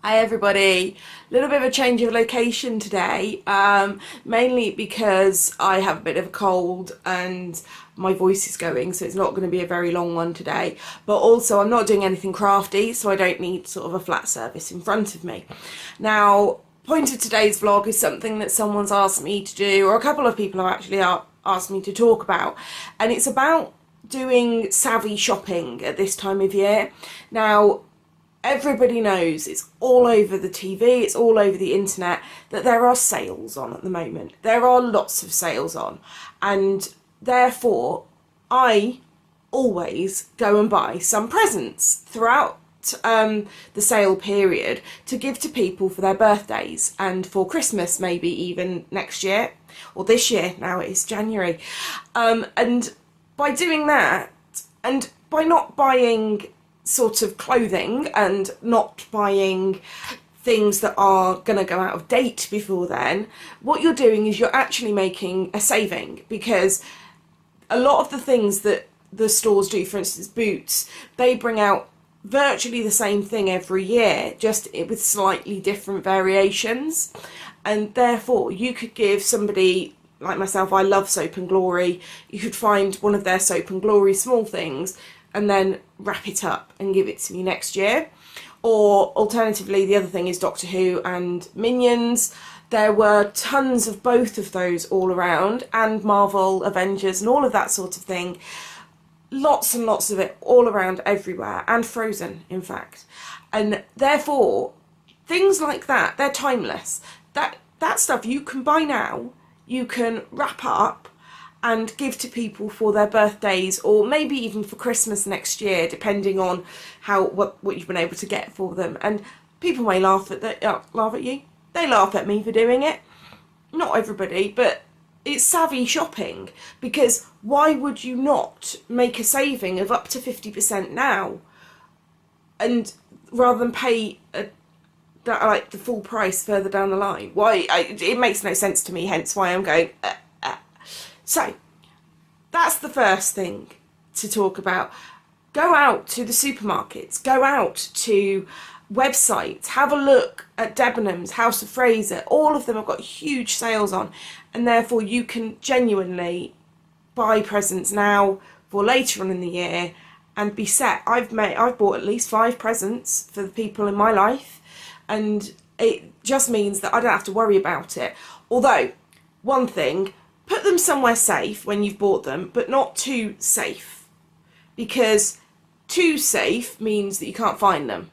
Hi everybody, a little bit of a change of location today, mainly because I have a bit of a cold and my voice is going, so it's not going to be a very long one today, but also I'm not doing anything crafty, so I don't need sort of a flat surface in front of me. Now, point of today's vlog is something that someone's asked me to do, or a couple of people have actually asked me to talk about, and it's about doing savvy shopping at this time of year. Now, everybody knows, it's all over the TV, it's all over the internet, that there are sales on at the moment. There are lots of sales on, and therefore I always go and buy some presents throughout the sale period to give to people for their birthdays and for Christmas, maybe even next year or this year. Now it is January, and by doing that, and by not buying sort of clothing and not buying things that are going to go out of date before then, what you're doing is you're actually making a saving, because a lot of the things that the stores do, for instance Boots, they bring out virtually the same thing every year, just with slightly different variations, and therefore you could give somebody like myself, I love Soap and Glory, you could find one of their Soap and Glory small things and then wrap it up and give it to me next year. Or alternatively, the other thing is Doctor Who and Minions. There were tons of both of those all around, and Marvel, Avengers and all of that sort of thing. Lots and lots of it all around everywhere, and Frozen in fact. And therefore, things like that, they're timeless. That stuff you can buy now, you can wrap up and give to people for their birthdays, or maybe even for Christmas next year, depending on what you've been able to get for them. And people may laugh at you. They laugh at me for doing it. Not everybody, but it's savvy shopping, because why would you not make a saving of up to 50% now, and rather than pay like the full price further down the line? It makes no sense to me, hence why I'm going So, that's the first thing to talk about. Go out to the supermarkets, go out to websites, have a look at Debenhams, House of Fraser. All of them have got huge sales on, and therefore you can genuinely buy presents now for later on in the year and be set. I've bought at least 5 presents for the people in my life, and it just means that I don't have to worry about it. Although, one thing, put them somewhere safe when you've bought them, but not too safe, because too safe means that you can't find them.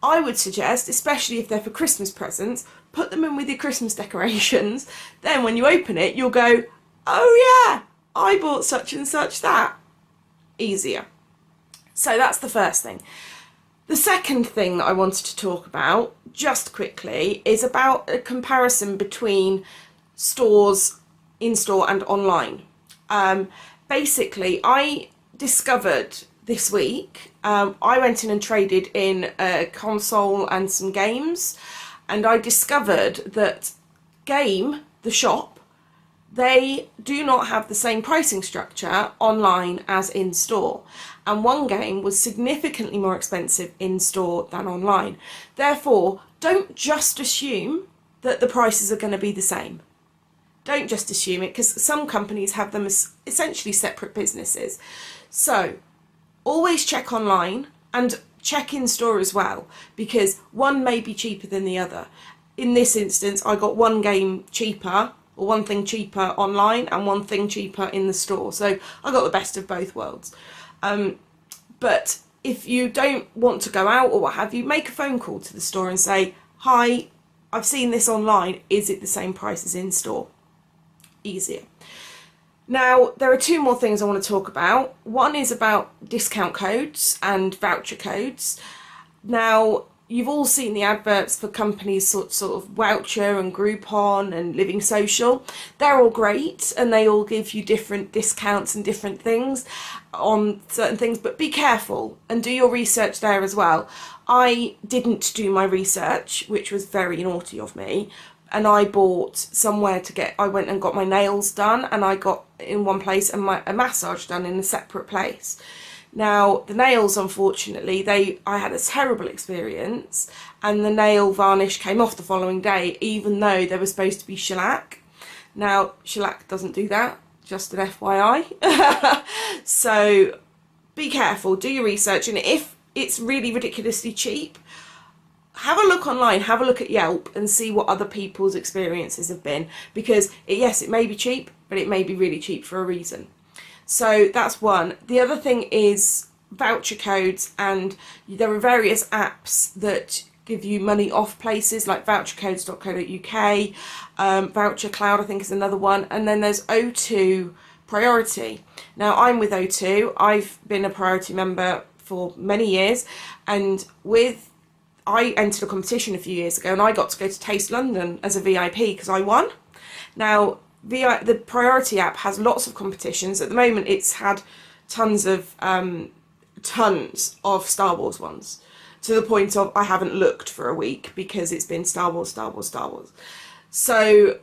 I would suggest, especially if they're for Christmas presents, put them in with your Christmas decorations. Then when you open it, you'll go, oh yeah, I bought such and such that. Easier. So that's the first thing. The second thing that I wanted to talk about, just quickly, is about a comparison between stores in-store and online. Basically, I discovered this week, I went in and traded in a console and some games, and I discovered that Game, the shop, they do not have the same pricing structure online as in-store, and one game was significantly more expensive in-store than online. Therefore, don't just assume that the prices are going to be the same. Don't just assume it, because some companies have them as essentially separate businesses. So always check online and check in store as well, because one may be cheaper than the other. In this instance, I got one game cheaper, or one thing cheaper online and one thing cheaper in the store. So I got the best of both worlds. But if you don't want to go out or what have you, make a phone call to the store and say, hi, I've seen this online, is it the same price as in store? Easier. Now, there are 2 more things I want to talk about. One is about discount codes and voucher codes. Now, you've all seen the adverts for companies sort of Voucher and Groupon and Living Social. They're all great, and they all give you different discounts and different things on certain things, but be careful and do your research there as well. I didn't do my research, which was very naughty of me, and I bought somewhere I went and got my nails done, and I got in one place and a massage done in a separate place. Now, the nails, unfortunately, I had a terrible experience, and the nail varnish came off the following day, even though they were supposed to be shellac. Now, shellac doesn't do that, just an FYI. So be careful, do your research, and if it's really ridiculously cheap, have a look online, have a look at Yelp and see what other people's experiences have been, because yes, it may be cheap, but it may be really cheap for a reason. So that's one. The other thing is voucher codes, and there are various apps that give you money off places like vouchercodes.co.uk, Voucher Cloud I think is another one, and then there's O2 Priority. Now I'm with O2, I've been a Priority member for many years, and I entered a competition a few years ago and I got to go to Taste London as a VIP because I won. Now the Priority app has lots of competitions. At the moment it's had tons of Star Wars ones, to the point of I haven't looked for a week because it's been Star Wars, Star Wars, Star Wars. So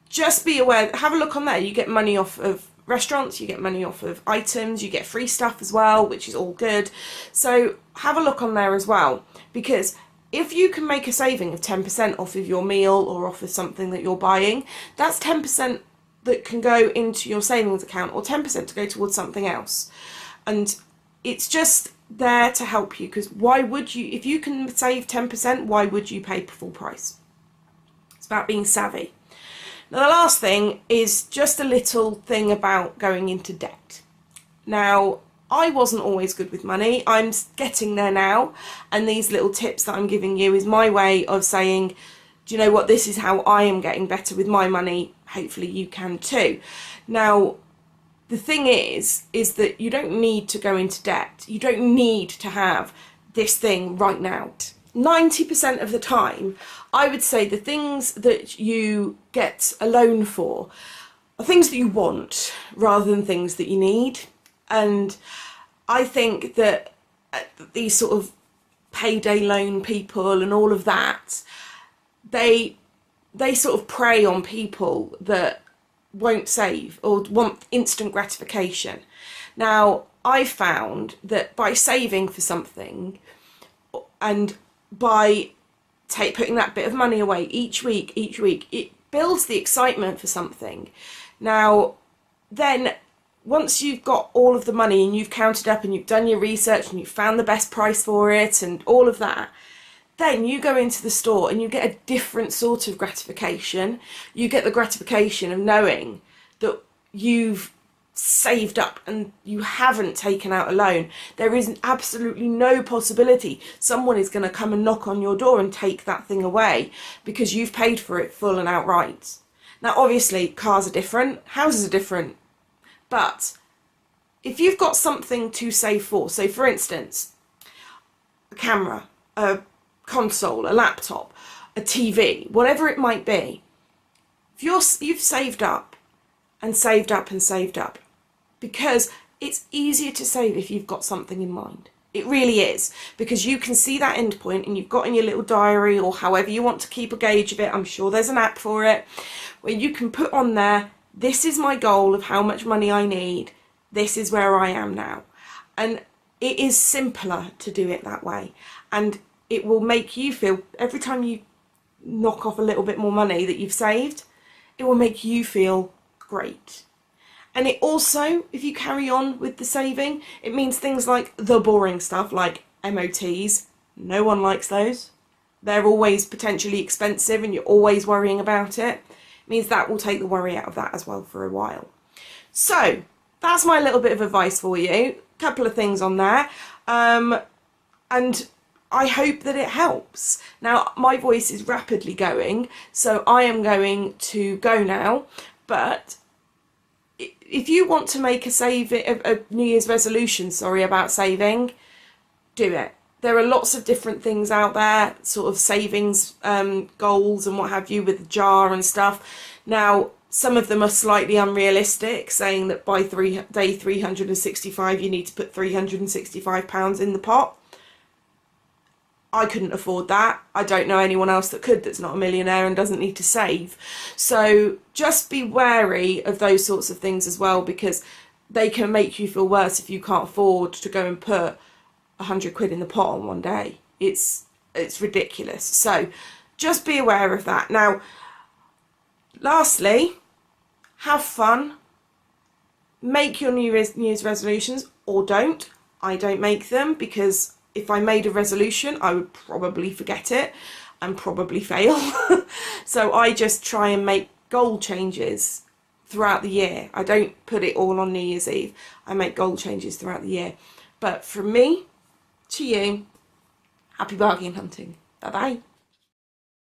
just be aware, have a look on there. You get money off of restaurants, you get money off of items, you get free stuff as well, which is all good. So have a look on there as well, because if you can make a saving of 10% off of your meal or off of something that you're buying, that's 10% that can go into your savings account, or 10% to go towards something else. And it's just there to help you, because why would you, if you can save 10%, why would you pay full price? It's about being savvy. Now the last thing is just a little thing about going into debt. Now, I wasn't always good with money. I'm getting there now, and these little tips that I'm giving you is my way of saying, do you know what, this is how I am getting better with my money. Hopefully you can too. Now, the thing is that you don't need to go into debt. You don't need to have this thing right now. 90% of the time, I would say the things that you get a loan for are things that you want rather than things that you need. And I think that these sort of payday loan people and all of that, they sort of prey on people that won't save or want instant gratification. Now, I found that by saving for something and by putting that bit of money away each week, it builds the excitement for something. Now, then once you've got all of the money and you've counted up and you've done your research and you've found the best price for it and all of that, then you go into the store and you get a different sort of gratification. You get the gratification of knowing that you've saved up and you haven't taken out a loan. There is absolutely no possibility someone is going to come and knock on your door and take that thing away because you've paid for it full and outright. Now, obviously, cars are different, houses are different, but if you've got something to save for, so for instance, a camera, a console, a laptop, a TV, whatever it might be, if you've saved up and saved up and saved up, because it's easier to save if you've got something in mind. It really is, because you can see that end point and you've got in your little diary or however you want to keep a gauge of it. I'm sure there's an app for it where you can put on there, this is my goal of how much money I need. This is where I am now. And it is simpler to do it that way. And it will make you feel, every time you knock off a little bit more money that you've saved, it will make you feel great. And it also, if you carry on with the saving, it means things like the boring stuff like MOTs. No one likes those. They're always potentially expensive and you're always worrying about it. It means that will take the worry out of that as well for a while. So that's my little bit of advice for you. A couple of things on there. And I hope that it helps. Now, my voice is rapidly going, so I am going to go now. But if you want to make a New Year's resolution, about saving, do it. There are lots of different things out there, sort of savings goals and what have you with the jar and stuff. Now, some of them are slightly unrealistic, saying that by day 365 you need to put £365 in the pot. I couldn't afford that. I don't know anyone else that could, that's not a millionaire and doesn't need to save. So just be wary of those sorts of things as well, because they can make you feel worse if you can't afford to go and put 100 quid in the pot on one day. It's ridiculous. So just be aware of that. Now, lastly, have fun. Make your New Year's resolutions, or don't. I don't make them, because if I made a resolution, I would probably forget it and probably fail. So I just try and make goal changes throughout the year. I don't put it all on New Year's Eve. I make goal changes throughout the year. But from me to you, happy bargain hunting. Bye bye.